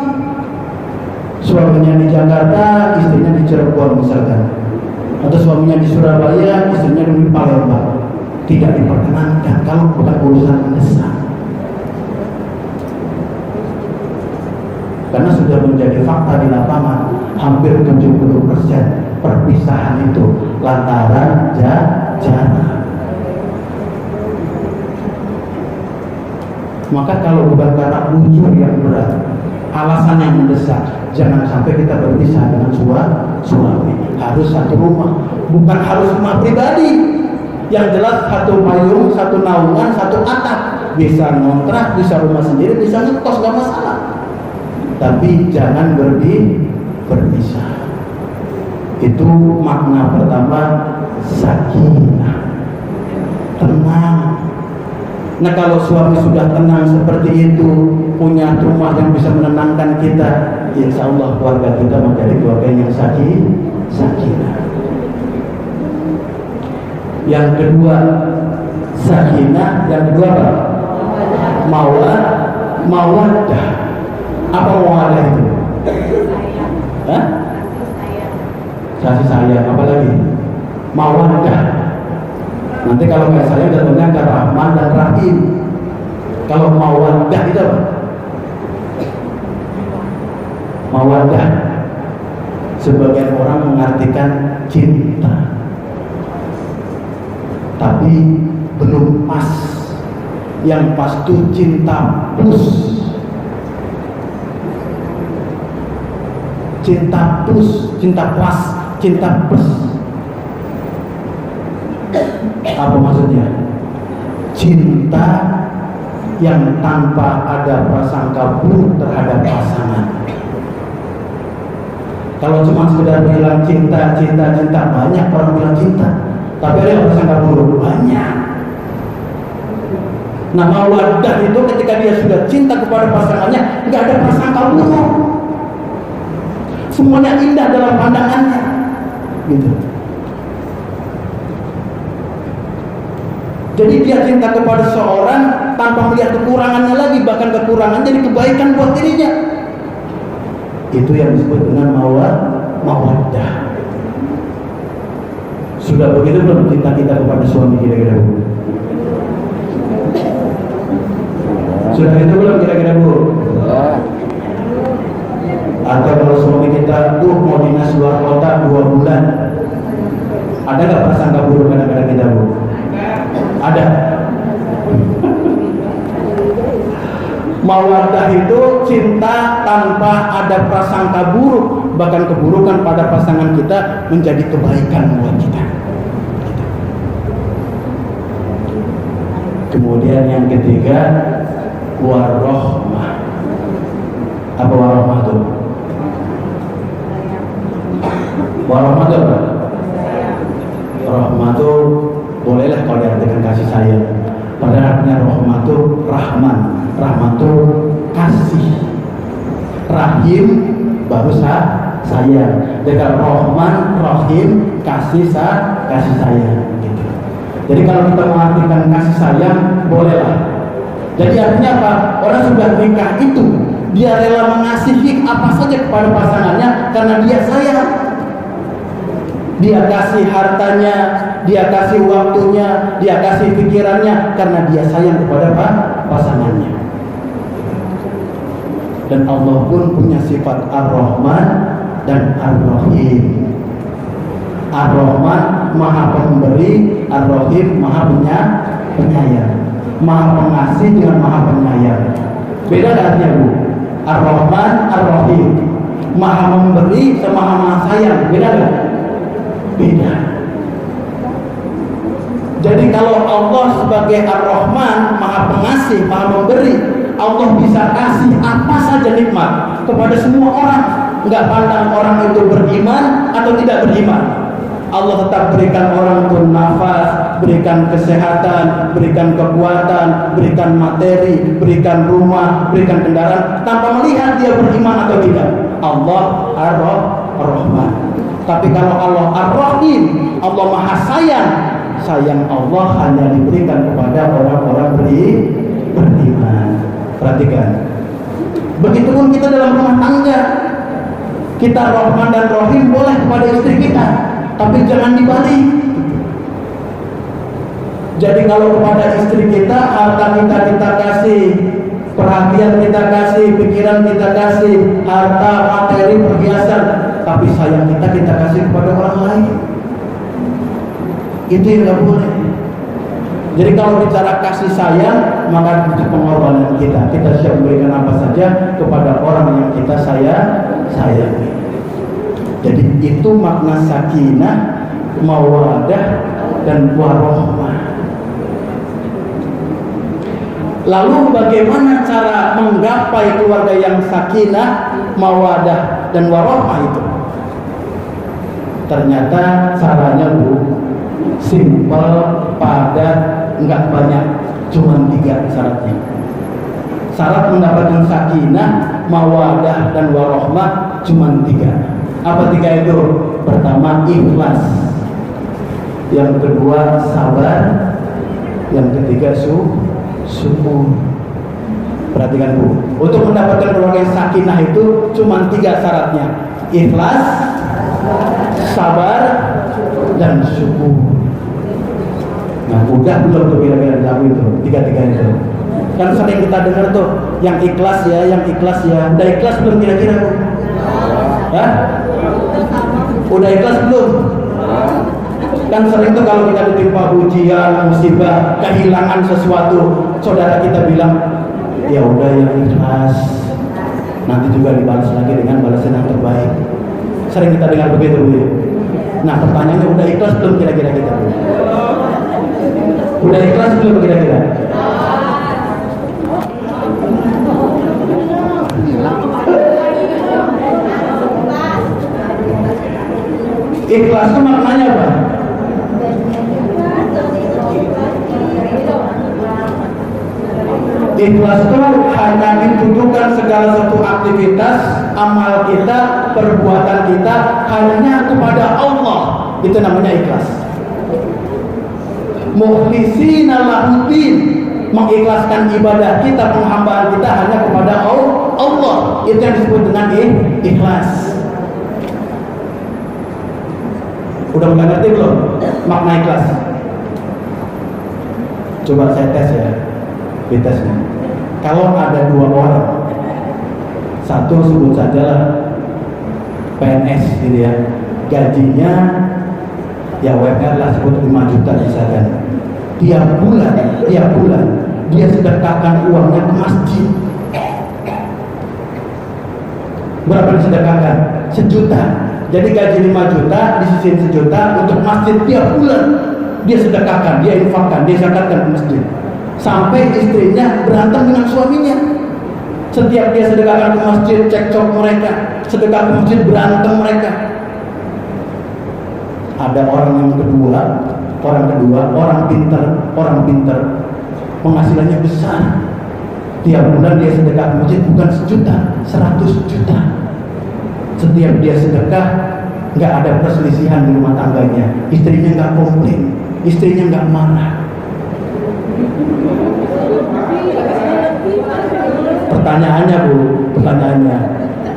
Suaminya di Jakarta, istrinya di Cirebon misalkan, atau suaminya di Surabaya, istrinya di Palembang. Tidak diperkenankan kalau bukan urusan mendesak. Karena sudah menjadi fakta di lapangan, hampir 70% perpisahan itu lantaran jarak. Maka kalau bukan karena unsur yang berat, alasan yang mendesak, jangan sampai kita berpisah dengan suami. Harus satu rumah, bukan harus rumah pribadi. Yang jelas satu payung, satu naungan, satu atap. Bisa ngontrak, bisa rumah sendiri, bisa ngekos, gak masalah. Tapi jangan berpisah. Itu makna pertama sakinah, tenang. Nah kalau suami sudah tenang seperti itu, punya rumah yang bisa menenangkan kita, insya Allah keluarga kita menjadi keluarga yang sakinah. Yang kedua sakinah, yang kedua apa? Mawadah. Apa mawadah itu? Hah? Kasih sayang, apa lagi? Mawadah. Nanti kalau nggak sayang jatuhnya ke Rahman dan Rahim. Kalau mawadah itu apa? Mawadah, sebagian orang mengartikan cinta, tapi belum pas. Yang pas itu cinta plus. Cinta plus, cinta plus, cinta plus. Apa maksudnya? cinta yang tanpa ada prasangka buruk terhadap pasangan. Kalau cuma sekedar bilang cinta, banyak orang bilang cinta, tapi ada yang prasangka buruk banyak. Nah, mawaddah itu ketika dia sudah cinta kepada pasangannya, nggak ada prasangka buruk, semuanya indah dalam pandangannya, gitu. Jadi dia cinta kepada seorang tanpa melihat kekurangannya lagi, bahkan kekurangan jadi kebaikan buat dirinya. Itu yang disebut dengan mawaddah. Sudah begitu belum cinta kita kepada suami kira-kira, Bu? Sudah itu belum kira-kira, Bu? Atau kalau suami kita mau dinas luar kota 2 bulan, ada nggak prasangka buruk kadang-kadang kita, Bu? Ada. Mawaddah itu cinta tanpa ada prasangka buruk, bahkan keburukan pada pasangan kita menjadi kebaikan buat kita. Kemudian yang ketiga, warahmah. Apa warahmah itu? Warahmah itu apa? Rahmah itu bolehlah kalau diartikan kasih sayang. Padahal artinya rahmah itu rahman. Rahmah itu kasih. Rahim baru sayang. Jadi rahman, rahim, kasih sayang. Gitu. Jadi kalau kita mengartikan kasih sayang, bolehlah. Jadi artinya apa? Orang sudah nikah itu dia rela mengasihi apa saja kepada pasangannya karena dia sayang. Dia kasih hartanya, dia kasih waktunya, dia kasih pikirannya karena dia sayang kepada pasangannya. Dan Allah pun punya sifat Ar-Rahman dan Ar-Rahim. Ar-Rahman Maha Pemberi, Ar-Rahim Maha Penyayang. Maha Pengasih dengan Maha Penyayang. Beda artinya, Bu? Ar-Rahman, Ar-Rahim. Maha Memberi sama Maha Sayang. Beda nggak? Beda. Jadi kalau Allah sebagai Ar-Rahman, Maha Pengasih, Maha Memberi, Allah bisa kasih apa saja nikmat kepada semua orang, nggak pandang orang itu beriman atau tidak beriman. Allah tetap berikan orang itu nafas, berikan kesehatan, berikan kekuatan, berikan materi, berikan rumah, berikan kendaraan tanpa melihat dia beriman atau tidak. Allah Ar-Rahman. Tapi kalau Allah Ar-Rahim, Allah Maha Sayang, sayang Allah hanya diberikan kepada orang-orang beriman. Perhatikan. Begitupun kita dalam rumah tangga. Kita Rahman dan Rahim boleh kepada istri kita, tapi jangan dibalik. Jadi kalau kepada istri kita, harta kita kasih, perhatian kita kasih, pikiran kita kasih, harta, materi, perhiasan, tapi sayang kita kasih kepada orang lain, itu yang nggak boleh. Jadi kalau bicara kasih sayang, maka itu pengorbanan kita. Kita siap memberikan apa saja kepada orang yang kita sayangi. Jadi itu makna sakinah, mawaddah, dan warahmah. Lalu bagaimana cara menggapai keluarga yang sakinah, mawaddah, dan warahmah itu? Ternyata caranya, Bu, simpel, padat, enggak banyak, cuma 3 syaratnya. Syarat mendapatkan sakinah, mawaddah, dan warahmah cuma 3. Apa 3 itu? Pertama, ikhlas. Yang kedua, sabar. Yang ketiga, syukur. Perhatikan, Bu. Untuk mendapatkan keluarga yang sakinah itu cuma 3 syaratnya. Ikhlas, sabar, dan syukur. Nah, udah belum tuh kira-kira lagu itu, 3 itu. Kan sering kita dengar tuh, yang ikhlas ya, yang ikhlas ya. Udah ikhlas belum kira-kira, Bu? Hah? Udah ikhlas belum? Kan sering tuh kalau kita ditimpa ujian, musibah, kehilangan sesuatu, saudara kita bilang, ya udah yang ikhlas, nanti juga dibalas lagi dengan balasan yang terbaik. Sering kita dengar begitu, Bu. Nah, pertanyaannya udah ikhlas belum kira-kira kita, Bu? Udah ikhlas belum kira-kira? Ikhlas itu maknanya apa? Ikhlas itu hanya ditujukan segala satu aktivitas, amal kita, perbuatan kita hanya kepada Allah. Itu namanya ikhlas. Mukhlishina lahuddin, mengikhlaskan ibadah kita, penghambaan kita hanya kepada Allah. Itu yang disebut dengan ikhlas. Udah mulai ngerti belum makna ikhlas? Coba saya tes ya, ditesnya. Kalau ada dua orang, satu sebut saja PNS gitu ya, gajinya ya WPR lah sebut 5 juta misalkan. Tiap bulan dia sedekahkan uangnya ke masjid. Berapa disedekahkan? 1 juta. Jadi gaji 5 juta disisihin 1 juta untuk masjid tiap bulan. Dia sedekahkan, dia infakkan, dia zakatkan ke masjid. Sampai istrinya berantem dengan suaminya. Setiap dia sedekahkan ke masjid, cekcok mereka. Sedekah ke masjid, berantem mereka. Ada orang kedua, orang pintar, penghasilannya besar. Tiap bulan dia sedekah ke masjid bukan 1 juta, 100 juta. Setiap dia sedekah, nggak ada perselisihan di rumah tangganya. Istrinya nggak komplain, istrinya nggak marah. Pertanyaannya,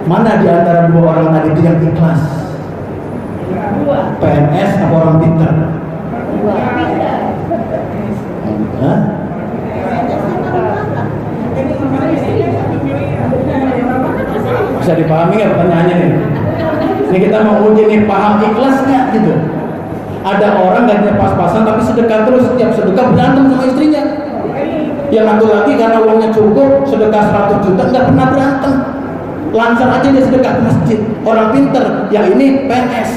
mana di antara dua orang tadi itu yang ikhlas? PNS atau orang pintar? Hah? Bisa dipahami nggak pertanyaannya nih? Ini kita mau uji nih, paham ikhlas nggak gitu? Ada orang gajinya pas-pasan tapi sedekah terus, setiap sedekah berantem sama istrinya. Yang satu lagi karena uangnya cukup, sedekah 100 juta nggak pernah berantem, lancar aja dia sedekah ke masjid. Orang pinter, yang ini PNS.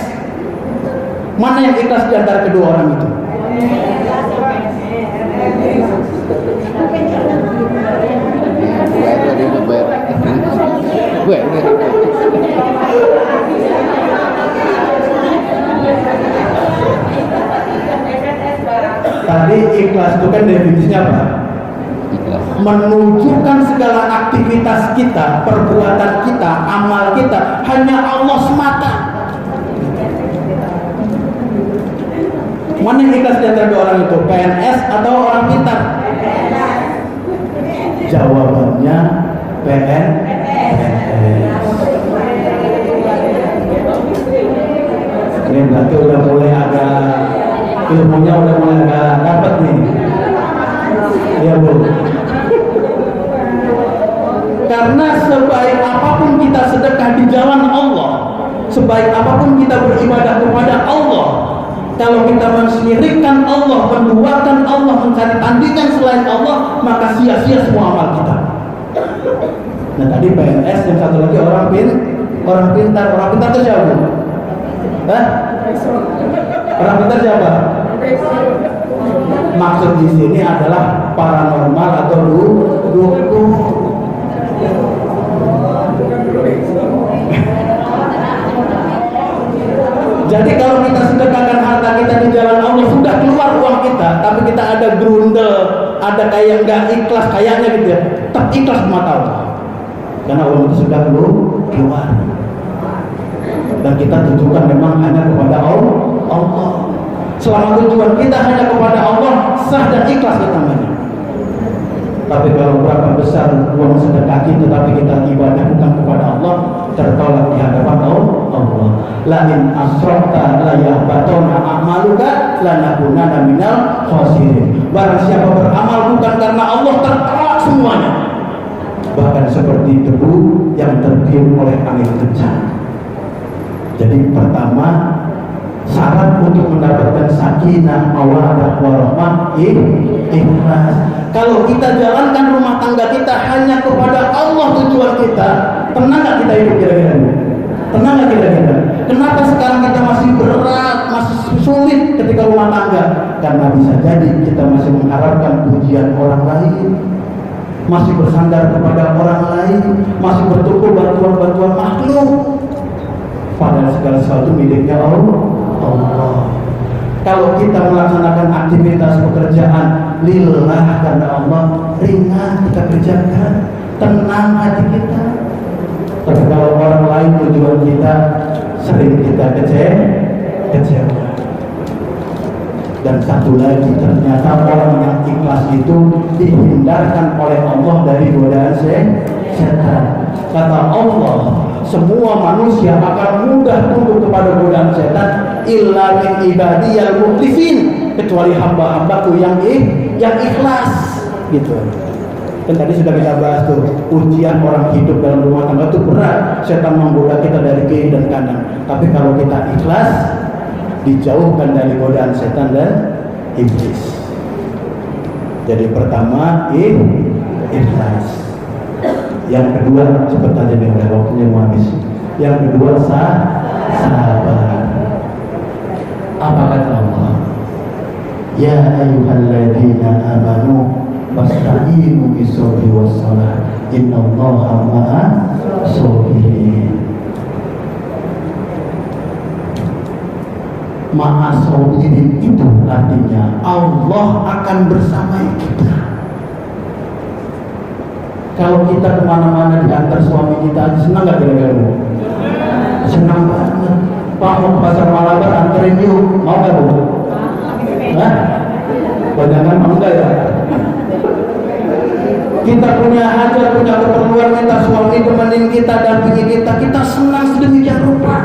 Mana yang ikhlas di antara kedua orang itu? Tadi ikhlas itu kan definisinya apa? Menunjukkan segala aktivitas kita, perbuatan kita, amal kita hanya Allah semata. Mana yang ikhlas di antara dua orang itu? PNS atau orang pintar? Jawabannya PNS. Ini berarti udah mulai agak, ilmunya udah mulai agak dapat nih. Iya Bu. Karena sebaik apapun kita sedekah di jalan Allah, sebaik apapun kita beribadah kepada Allah, kalau kita mensyirikkan Allah, menduakan Allah, mencari tandingan selain Allah, maka sia-sia semua amal kita. Nah tadi PNS, yang satu lagi orang pintar. Orang pintar itu siapa? Hah? Orang pintar siapa? Maksud di sini adalah paranormal atau dukun. Jadi kalau kita sedekahkan harta kita di jalan Allah, sudah keluar uang kita, tapi kita ada grundel, ada kayak nggak ikhlas kayaknya gitu ya, tetap ikhlas mata Allah. Karena uang itu sudah keluar. Dan kita tujukan memang hanya kepada Allah. Selama tujuan kita hanya kepada Allah, sah dan ikhlas itu namanya. Tapi kalau berapa besar uang sedekah kita, tapi kita ibadah bukan kepada Allah, tertolak di hadapan Allah. Lain asrofta layahbatona a'maluka lanakunana minal khosirin. Barang siapa beramal bukan karena Allah, tertolak semuanya. Bahkan seperti debu yang tertiup oleh angin kencang. Jadi pertama, syarat untuk mendapatkan sakinah, mawaddah, warahmah, ikhlas. Kalau kita jalankan rumah tangga kita hanya kepada Allah tujuan kita, tenang nggak kita hidup kira-kira? Tenang nggak kira-kira? Kenapa sekarang kita masih berat, masih sulit ketika rumah tangga? Karena bisa jadi kita masih mengharapkan pujian orang lain, masih bersandar kepada orang lain, masih bertumpu bantuan-bantuan makhluk. Padahal segala sesuatu miliknya Allah. Kalau kita melaksanakan aktivitas pekerjaan lillah karena Allah, ringan kita kerjakan, tenang hati kita. Tapi kalau orang lain tujuan kita, sering kita kecewa. Dan satu lagi, ternyata orang yang ikhlas itu dihindarkan oleh Allah dari godaan setan. Kata Allah, semua manusia akan mudah tunduk kepada godaan setan illa min ibadiyal mukhlisin, kecuali hamba-hambaku yang ikhlas, gitu. Dan tadi sudah kita bahas tuh, ujian orang hidup dalam rumah tangga itu berat. Setan menggoda kita dari kiri dan kanan. Tapi kalau kita ikhlas, dijauhkan dari godaan setan dan iblis. Jadi pertama, ikhlas. Yang kedua, cepat aja nih, waktunya mau habis. Yang kedua, sabar. Apa kata Allah? Ya ayyuhalladzina amanu wasta'inu bis-sabri was-salah innallaha ma'as sabirin. Ma'as sabirin itu artinya Allah akan bersama kita. Kalau kita kemana-mana diantar suami kita, senang gak kira-kira? Senang banget. Pak, mau ke pasar Malabar, anterin yuk. Mau gak, Bu? Hah? Badangan enggak ya? Kita punya hajat, punya keperluan, minta suami temenin kita, dampingi kita, kita senang sedemikian rupa.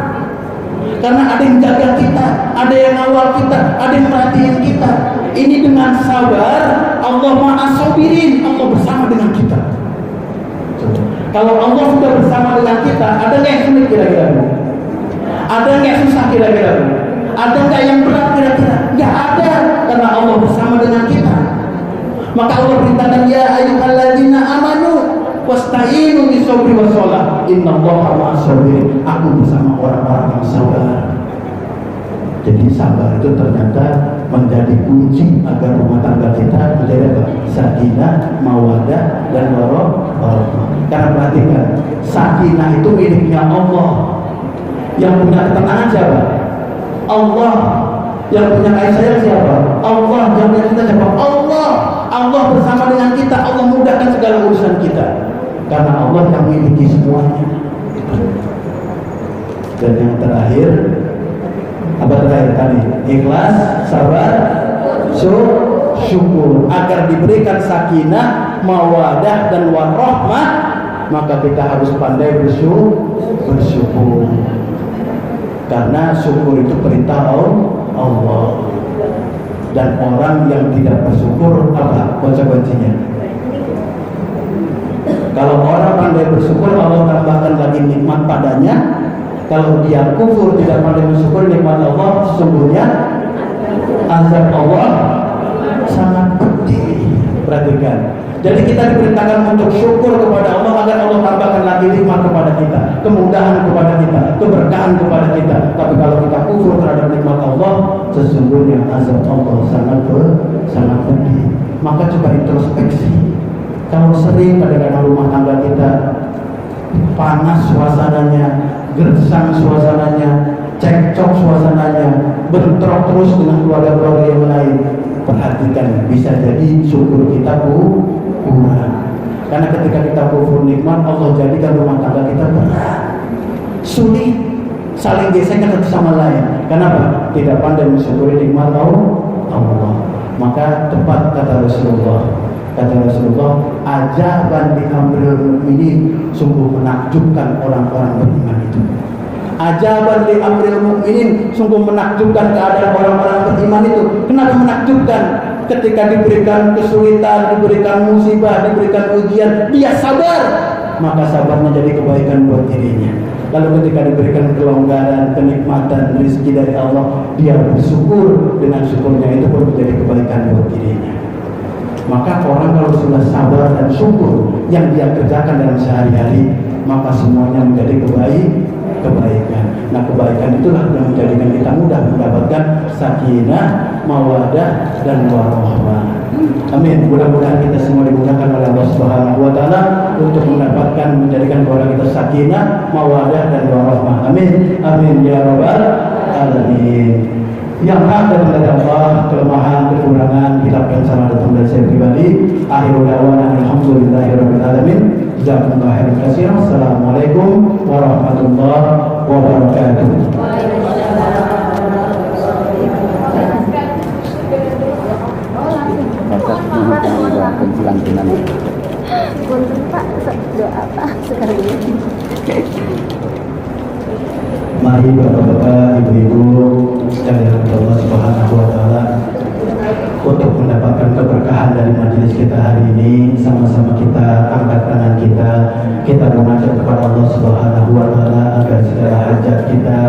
Karena ada yang jaga kita, ada yang ngawal kita, ada yang merhatiin kita. Ini dengan sabar, Allah ma'as sabirin, Allah bersama dengan kita. Kalau Allah sudah bersama dengan kita, ada nggak yang sulit kira-kira? Ada nggak yang susah kira-kira? Ada nggak yang berat kira-kira? Nggak ada, karena Allah bersama dengan kita. Maka Allah perintahkan, ya ayyuhalladzina amanu wasta'inu bis-sabri was-shalah innallaha ma'as sabirin. Aku bersama orang-orang yang sabar. Jadi sabar itu ternyata menjadi kunci agar rumah tangga kita menjadi apa? Sakinah, mawaddah, dan warahmah. Karena perhatikan, sakinah itu miliknya Allah. Yang punya ketenangan siapa? Allah. Yang punya kasih sayang siapa? Allah. Yang punya cinta siapa? Allah. Allah bersama dengan kita. Allah mudahkan segala urusan kita. Karena Allah yang memiliki semuanya. Dan yang terakhir, apa terakhir tadi? Ikhlas, sabar, syukur. Agar diberikan sakinah, mawadah, dan warahmah, maka kita harus pandai bersyukur. Karena syukur itu perintah Allah. Dan orang yang tidak bersyukur, apa konsekuensinya? Kalau orang pandai bersyukur, Allah tambahkan lagi nikmat padanya. Kalau dia kufur, tidak pandai bersyukur nikmat Allah, sesungguhnya azab Allah sangat pedih. Perhatikan. Jadi kita diperintahkan untuk syukur kepada Allah agar Allah tambahkan lagi nikmat kepada kita, kemudahan kepada kita, keberkahan kepada kita. Tapi kalau kita kufur terhadap nikmat Allah, sesungguhnya azab Allah sangat pedih. Maka coba introspeksi. Kalau sering kadang-kadang rumah tangga kita panas suasananya, gersang suasananya, cekcok suasananya, bentrok terus dengan keluarga-keluarga yang lain, perhatikan, bisa jadi syukur kita kurang. Karena ketika kita kufur nikmat, Allah jadikan rumah tangga kita berat, sulit, saling gesekan satu sama lain. Kenapa? Tidak pandai mensyukuri nikmat Allah. Maka tepat kata Rasulullah, ajaban di amril mu'minin, sungguh menakjubkan orang-orang beriman itu. Ajaban li amril mu'minin, sungguh menakjubkan keadaan orang-orang beriman itu. Kenapa menakjubkan? Ketika diberikan kesulitan, diberikan musibah, diberikan ujian, dia sabar, maka sabarnya jadi kebaikan buat dirinya. Lalu ketika diberikan kelonggaran, kenikmatan, rezeki dari Allah, dia bersyukur, dengan syukurnya itu pun menjadi kebaikan buat dirinya. Maka orang kalau sudah sabar dan syukur yang dia kerjakan dalam sehari-hari, maka semuanya menjadi kebaikan. Nah, kebaikan itulah yang menjadikan kita mudah mendapatkan sakinah, mawaddah dan warahmah. Amin. Mudah-mudahan kita semua dimudahkan oleh Allah Subhanahu wa taala untuk mendapatkan menjadikan keluarga kita sakinah, mawaddah dan warahmah. Amin. Amin ya rabbal alamin. Yang ada dari Allah, kelemahan, kekurangan, hilafkan sama datang dari saya pribadi. Akhirul da'wana alhamdulillahirabbil alamin. Jazakumullahu khairan katsiran. Assalamualaikum warahmatullahi wabarakatuh. Punten Pak, doa apa sekarang ini? Mari bapak-bapak, ibu-ibu sekalian Allah Subhanahu wa taala, untuk mendapatkan keberkahan dari majelis kita hari ini, sama-sama kita angkat tangan kita munajat kepada Allah Subhanahu wa taala agar segala hajat kita,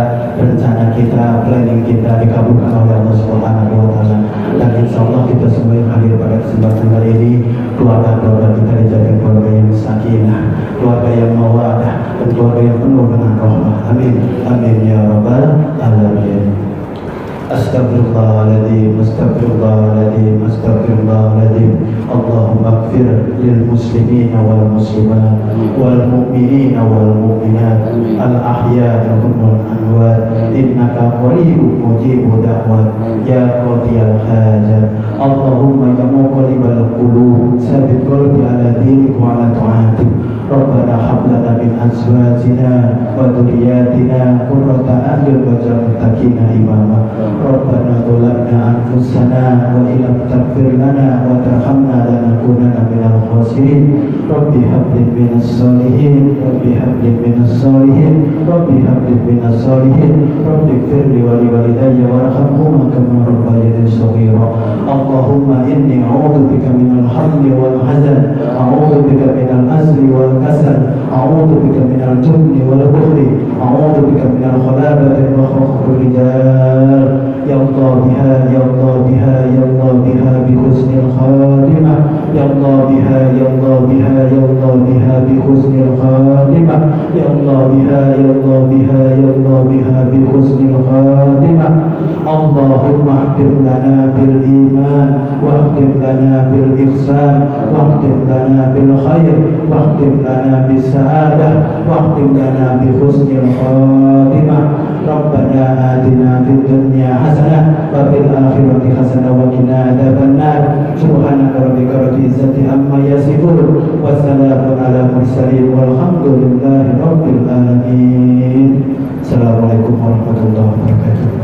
rencana kita, planning kita dikabulkan oleh Allah Subhanahu wa taala. Dan insyaallah kita semua yang hadir pada kesempatan kali ini, keluarga-keluarga kita dijadikan keluarga yang sakinah, keluarga yang mawaddah, dan keluarga yang penuh dengan rahmah. Amin. Amin ya rabbal alamin. Astaghfirullahaladzim, astaghfirullahaladzim, astaghfirullahaladzim. Allahumma ighfir lil muslimina wal muslimat wal mu'minina wal mu'minat al ahya'i wal amwat innaka qaribun mujibud da'wat ya qadiyal hajat. Allahumma ya muqallibal qulub tsabbit qalbi ala dinik wa ala ta'atik. Rabbana hab lana min azwajina wa dhurriyyatina qurrata a'yun waj'alna muttaqina imama. Rabbana zalamna anfusana wa illam taghfir lana wa tarhamna lanakunanna minal khasirin. Rabbi hab li minas solihin, Rabbi hab li minas solihin, Rabbi hab li minas solihin. Rabbi ighfir li wa li walidayya warhamhuma kama rabbayani shaghira. Allahumma inni a'udzu bika minal hammi wal hazan, a'udzu bika minal azli wal kasal, a'udzu bika minal jubni wal bukhli, a'udzu bika minal khalabati wa khawfil rijal. Ya Allah biha, ya Allah biha, ya Allah biha bi husnil khatimah. Ya Allah biha, ya Allah biha, ya Allah biha bi husnil khatimah. Ya Allah biha, ya Allah biha, ya Allah biha bi husnil khatimah. Allahumma ihdim lana bil iman wa ihdim lana bil ihsan wa ihdim lana bil khair wa ihdim lana bis sa'adah wa ihdim lana bi husnil khatimah. Rabbana atina fid dunya hasanah wa fil akhirati hasanah wa qina adzabannar. Subhanaka rabbika rabbil izzati amma yasifun wa salamun ala mursalin walhamdulillahi rabbil alamin. Assalamualaikum warahmatullahi wabarakatuh.